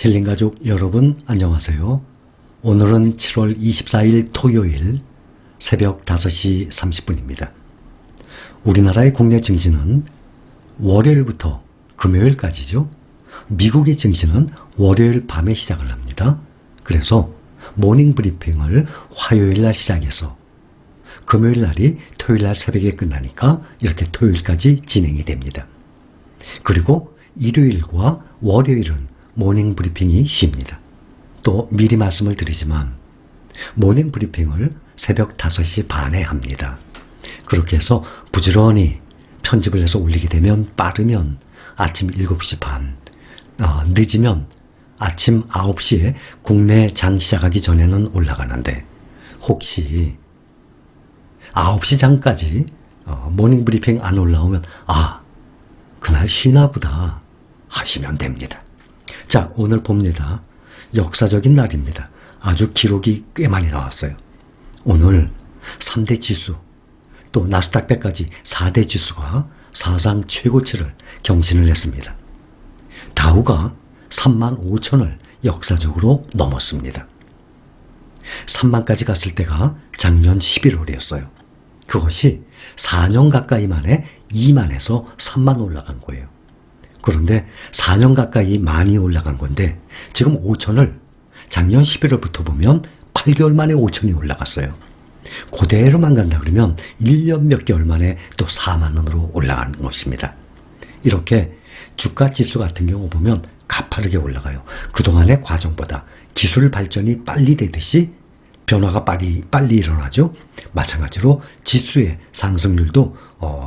힐링가족 여러분 안녕하세요. 오늘은 7월 24일 토요일 새벽 5시 30분입니다. 우리나라의 국내 증시는 월요일부터 금요일까지죠. 미국의 증시는 월요일 밤에 시작을 합니다. 그래서 모닝 브리핑을 화요일 날 시작해서 금요일 날이 토요일 날 새벽에 끝나니까 이렇게 토요일까지 진행이 됩니다. 그리고 일요일과 월요일은 모닝 브리핑이 쉽니다. 또 미리 말씀을 드리지만 모닝 브리핑을 새벽 5시 반에 합니다. 그렇게 해서 부지런히 편집을 해서 올리게 되면 빠르면 아침 7시 반, 늦으면 아침 9시에 국내 장 시작하기 전에는 올라가는데 혹시 9시 장까지 모닝 브리핑 안 올라오면 그날 쉬나 보다 하시면 됩니다. 자, 오늘 봅니다. 역사적인 날입니다. 아주 기록이 꽤 많이 나왔어요. 오늘 3대 지수, 또 나스닥 100까지 4대 지수가 사상 최고치를 경신을 했습니다. 다우가 35,000을 역사적으로 넘었습니다. 3만까지 갔을 때가 작년 11월이었어요. 그것이 4년 가까이 만에 2만에서 3만 올라간 거예요. 그런데 4년 가까이 많이 올라간 건데 지금 5천을 작년 11월부터 보면 8개월 만에 5천이 올라갔어요. 그대로만 간다 그러면 1년 몇 개월 만에 또 4만 원으로 올라가는 것입니다. 이렇게 주가 지수 같은 경우 보면 가파르게 올라가요. 그동안의 과정보다 기술 발전이 빨리 되듯이 변화가 빨리 일어나죠. 마찬가지로 지수의 상승률도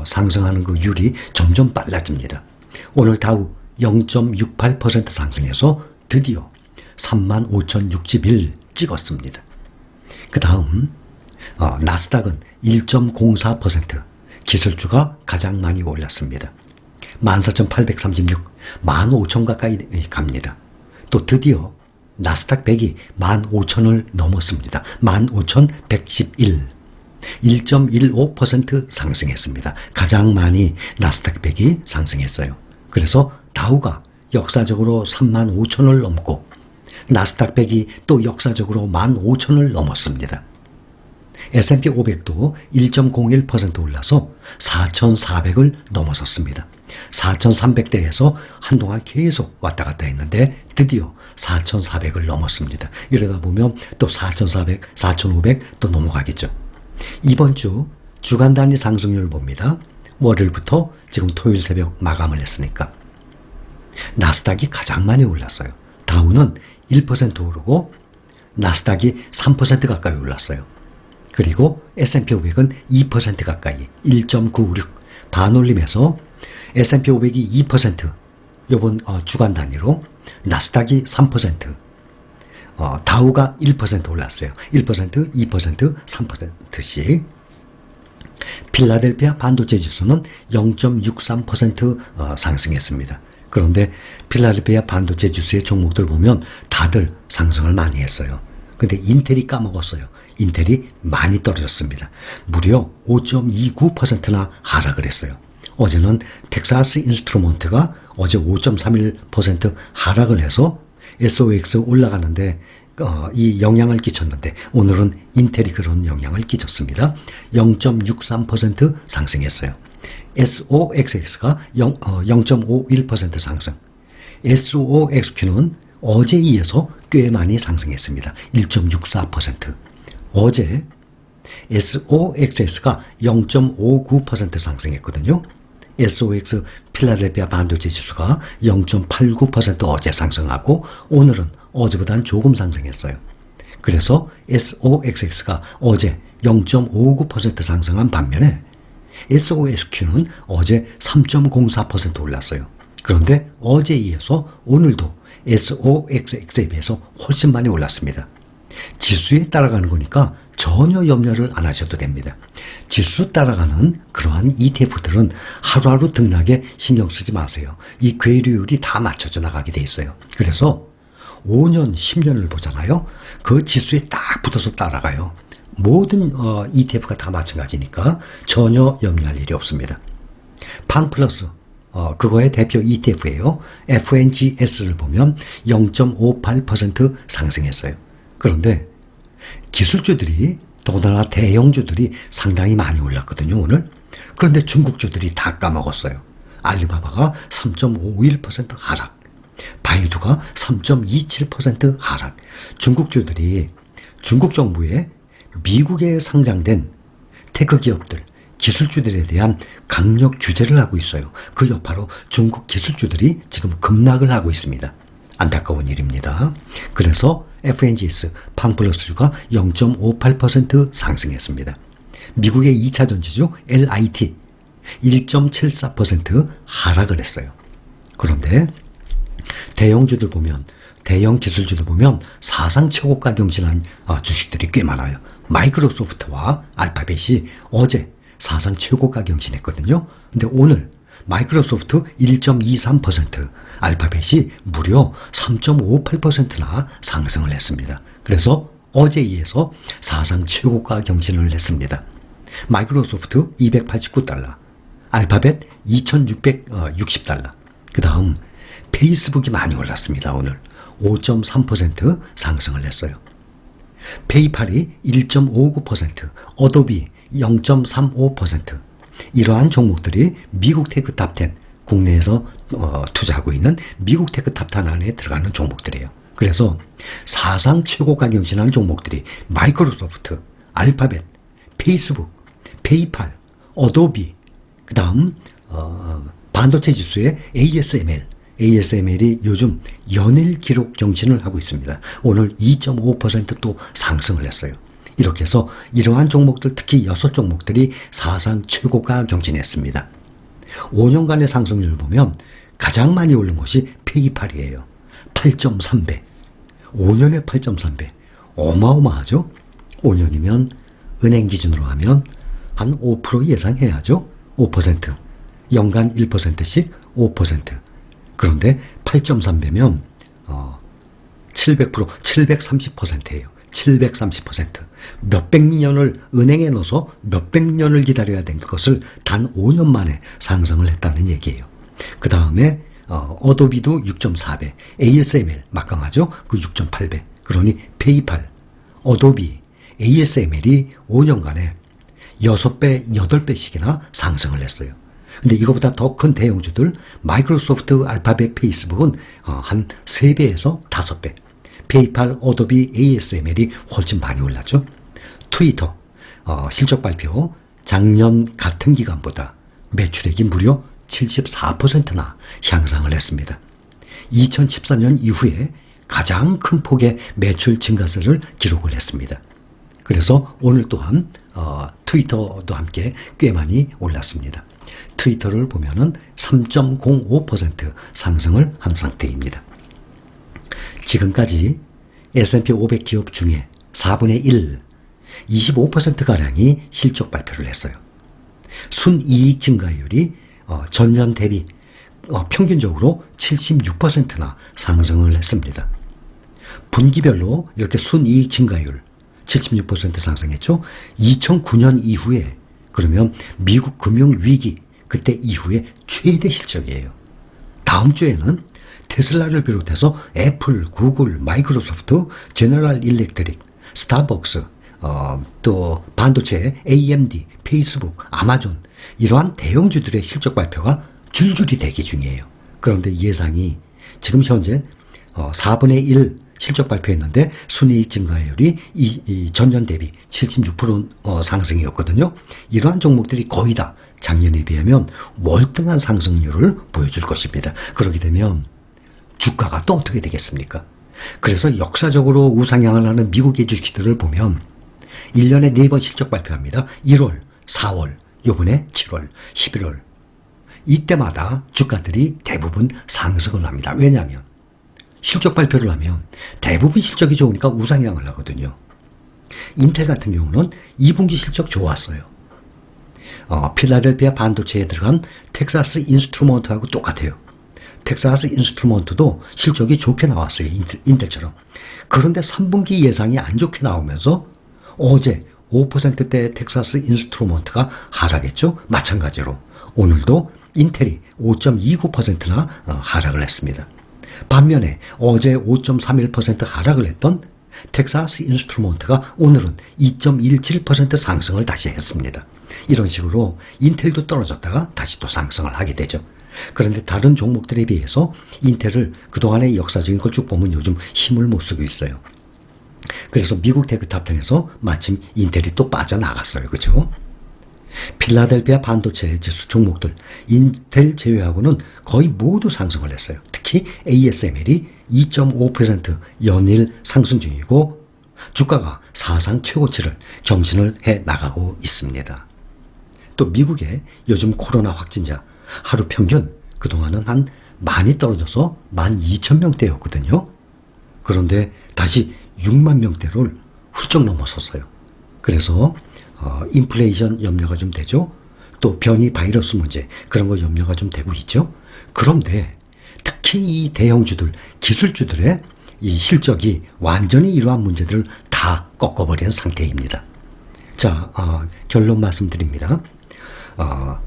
상승하는 그 율이 점점 빨라집니다. 오늘 다우 0.68% 상승해서 드디어 35,061 찍었습니다. 그 다음 나스닥은 1.04% 기술주가 가장 많이 올랐습니다. 14,836, 15,000 가까이 갑니다. 또 드디어 나스닥 100이 15,000을 넘었습니다. 15,111, 1.15% 상승했습니다. 가장 많이 나스닥 100이 상승했어요. 그래서 다우가 역사적으로 35,000을 넘고 나스닥 100이 또 역사적으로 15,000을 넘었습니다. S&P 500도 1.01% 올라서 4,400을 넘어섰습니다. 4,300대에서 한동안 계속 왔다 갔다 했는데 드디어 4,400을 넘었습니다. 이러다 보면 또 4,400, 4,500 또 넘어가겠죠. 이번 주 주간 단위 상승률 봅니다. 월요일부터 지금 토요일 새벽 마감을 했으니까 나스닥이 가장 많이 올랐어요. 다우는 1% 오르고 나스닥이 3% 가까이 올랐어요. 그리고 S&P 500은 2% 가까이 1.96 반올림해서 S&P 500이 2% 요번 주간 단위로 나스닥이 3% 다우가 1% 올랐어요. 1%, 2%, 3%씩. 필라델피아 반도체 지수는 0.63% 상승했습니다. 그런데 필라델피아 반도체 지수의 종목들 보면 다들 상승을 많이 했어요. 근데 인텔이 까먹었어요. 인텔이 많이 떨어졌습니다. 무려 5.29%나 하락을 했어요. 어제는 텍사스 인스트루먼트가 어제 5.31% 하락을 해서 SOX 올라가는데 이 영향을 끼쳤는데 오늘은 인텔이 그런 영향을 끼쳤습니다. 0.63% 상승했어요. SOXX가 0.51% 상승. SOXQ는 어제 이어서 꽤 많이 상승했습니다. 1.64%. 어제 SOXS가 0.59% 상승했거든요. SOX 필라델피아 반도체 지수가 0.89% 어제 상승하고 오늘은 어제보다는 조금 상승했어요. 그래서 SOXX가 어제 0.59% 상승한 반면에 SOXQ는 어제 3.04% 올랐어요. 그런데 어제에 이어서 오늘도 SOXX에 비해서 훨씬 많이 올랐습니다. 지수에 따라가는 거니까 전혀 염려를 안 하셔도 됩니다. 지수 따라가는 그러한 ETF들은 하루하루 등락에 신경 쓰지 마세요. 이 괴리율이 다 맞춰져 나가게 돼 있어요. 그래서 5년, 10년을 보잖아요. 그 지수에 딱 붙어서 따라가요. 모든 ETF가 다 마찬가지니까 전혀 염려할 일이 없습니다. 팡플러스 그거의 대표 ETF예요. FNGS를 보면 0.58% 상승했어요. 그런데 기술주들이, 더군다나 대형주들이 상당히 많이 올랐거든요, 오늘. 그런데 중국주들이 다 까먹었어요. 알리바바가 3.51% 하락, 바이두가 3.27% 하락. 중국주들이 중국 정부의 미국에 상장된 테크 기업들, 기술주들에 대한 강력 규제를 하고 있어요. 그 여파로 중국 기술주들이 지금 급락을 하고 있습니다. 안타까운 일입니다. 그래서 FNGS 팡플러스주가 0.58% 상승했습니다. 미국의 2차 전지주 LIT 1.74% 하락을 했어요. 그런데 대형주들 보면, 대형 기술주들 보면 사상 최고가 경신한 주식들이 꽤 많아요. 마이크로소프트와 알파벳이 어제 사상 최고가 경신했거든요. 근데 오늘 마이크로소프트 1.23%, 알파벳이 무려 3.58%나 상승을 했습니다. 그래서 어제에 이어서 사상 최고가 경신을 했습니다. 마이크로소프트 289달러, 알파벳 2660달러. 그 다음 페이스북이 많이 올랐습니다. 오늘 5.3% 상승을 했어요. 페이팔이 1.59%, 어도비 0.35%. 이러한 종목들이 미국 테크 탑10, 국내에서 투자하고 있는 미국 테크 탑10 안에 들어가는 종목들이에요. 그래서 사상 최고가 경신한 종목들이 마이크로소프트, 알파벳, 페이스북, 페이팔, 어도비, 그 다음 반도체 지수의 ASML이 요즘 연일 기록 경신을 하고 있습니다. 오늘 2.5% 또 상승을 했어요. 이렇게 해서 이러한 종목들, 특히 6종목들이 사상 최고가 경신했습니다. 5년간의 상승률을 보면 가장 많이 오른 것이 페이팔이에요. 8.3배. 5년에 8.3배. 어마어마하죠? 5년이면 은행 기준으로 하면 한 5% 예상해야죠. 5%. 연간 1%씩 5%. 그런데 8.3배면 700%, 730%예요. 730%. 몇백 년을 은행에 넣어서 몇백 년을 기다려야 된 것을 단 5년 만에 상승을 했다는 얘기예요. 그 다음에 어도비도 6.4배, ASML 막강하죠? 그 6.8배. 그러니 페이팔, 어도비, ASML이 5년간에 6배, 8배씩이나 상승을 했어요. 근데 이거보다 더 큰 대형주들, 마이크로소프트, 알파벳, 페이스북은 한 3배에서 5배. 페이팔, 어도비, ASML이 훨씬 많이 올랐죠. 트위터 실적 발표 작년 같은 기간보다 매출액이 무려 74%나 향상을 했습니다. 2014년 이후에 가장 큰 폭의 매출 증가세를 기록을 했습니다. 그래서 오늘 또한 트위터도 함께 꽤 많이 올랐습니다. 트위터를 보면은 3.05% 상승을 한 상태입니다. 지금까지 S&P 500 기업 중에 4분의 1, 25%가량이 실적 발표를 했어요. 순이익 증가율이 전년 대비 평균적으로 76%나 상승을 했습니다. 분기별로 이렇게 순이익 증가율 76% 상승했죠. 2009년 이후에, 그러면 미국 금융위기 그때 이후에 최대 실적이에요. 다음 주에는 테슬라를 비롯해서 애플, 구글, 마이크로소프트, 제너럴 일렉트릭, 스타벅스, 또 반도체, AMD, 페이스북, 아마존, 이러한 대형주들의 실적 발표가 줄줄이 대기 중이에요. 그런데 예상이 지금 현재 4분의 1 실적 발표했는데 순이익 증가율이 전년 대비 76% 상승이었거든요. 이러한 종목들이 거의 다 작년에 비하면 월등한 상승률을 보여줄 것입니다. 그렇게 되면 주가가 또 어떻게 되겠습니까? 그래서 역사적으로 우상향을 하는 미국의 주식들을 보면 1년에 4번 실적 발표합니다. 1월, 4월, 요번에 7월, 11월. 이때마다 주가들이 대부분 상승을 합니다. 왜냐하면 실적 발표를 하면 대부분 실적이 좋으니까 우상향을 하거든요. 인텔 같은 경우는 2분기 실적 좋았어요. 필라델피아 반도체에 들어간 텍사스 인스트루먼트하고 똑같아요. 텍사스 인스트루먼트도 실적이 좋게 나왔어요. 인텔처럼. 그런데 3분기 예상이 안 좋게 나오면서 어제 5%대 텍사스 인스트루먼트가 하락했죠. 마찬가지로 오늘도 인텔이 5.29%나 하락을 했습니다. 반면에 어제 5.31% 하락을 했던 텍사스 인스트루먼트가 오늘은 2.17% 상승을 다시 했습니다. 이런 식으로 인텔도 떨어졌다가 다시 또 상승을 하게 되죠. 그런데 다른 종목들에 비해서 인텔을 그동안의 역사적인 걸 쭉 보면 요즘 힘을 못 쓰고 있어요. 그래서 미국 테크탑10에서 마침 인텔이 또 빠져나갔어요. 그죠? 필라델피아 반도체 지수 종목들 인텔 제외하고는 거의 모두 상승을 했어요. 특히 ASML이 2.5% 연일 상승 중이고 주가가 사상 최고치를 경신을 해 나가고 있습니다. 또 미국의 요즘 코로나 확진자 하루 평균 그동안은 한 많이 떨어져서 12,000명대였거든요. 그런데 다시 6만 명대를 훌쩍 넘어섰어요. 그래서 인플레이션 염려가 좀 되죠. 또 변이 바이러스 문제 그런 거 염려가 좀 되고 있죠. 그런데 특히 이 대형주들, 기술주들의 이 실적이 완전히 이러한 문제들을 다 꺾어버린 상태입니다. 자, 결론 말씀드립니다.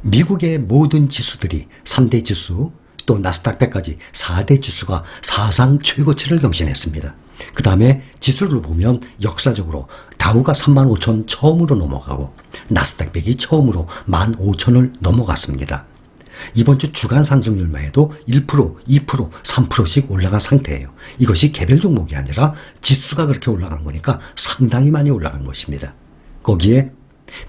미국의 모든 지수들이 3대 지수 또 나스닥 100까지 4대 지수가 사상 최고치를 경신했습니다. 그 다음에 지수를 보면 역사적으로 다우가 35,000 처음으로 넘어가고 나스닥 100이 처음으로 15,000을 넘어갔습니다. 이번 주 주간 상승률만 해도 1%, 2%, 3%씩 올라간 상태예요. 이것이 개별 종목이 아니라 지수가 그렇게 올라간 거니까 상당히 많이 올라간 것입니다. 거기에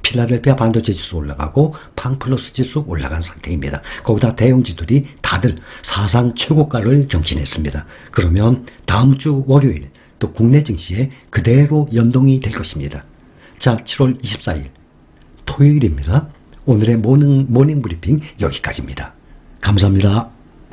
필라델피아 반도체 지수 올라가고 팡플러스 지수 올라간 상태입니다. 거기다 대형주들이 다들 사상 최고가를 경신했습니다. 그러면 다음 주 월요일 또 국내 증시에 그대로 연동이 될 것입니다. 자, 7월 24일 토요일입니다. 오늘의 모닝 브리핑 여기까지입니다. 감사합니다.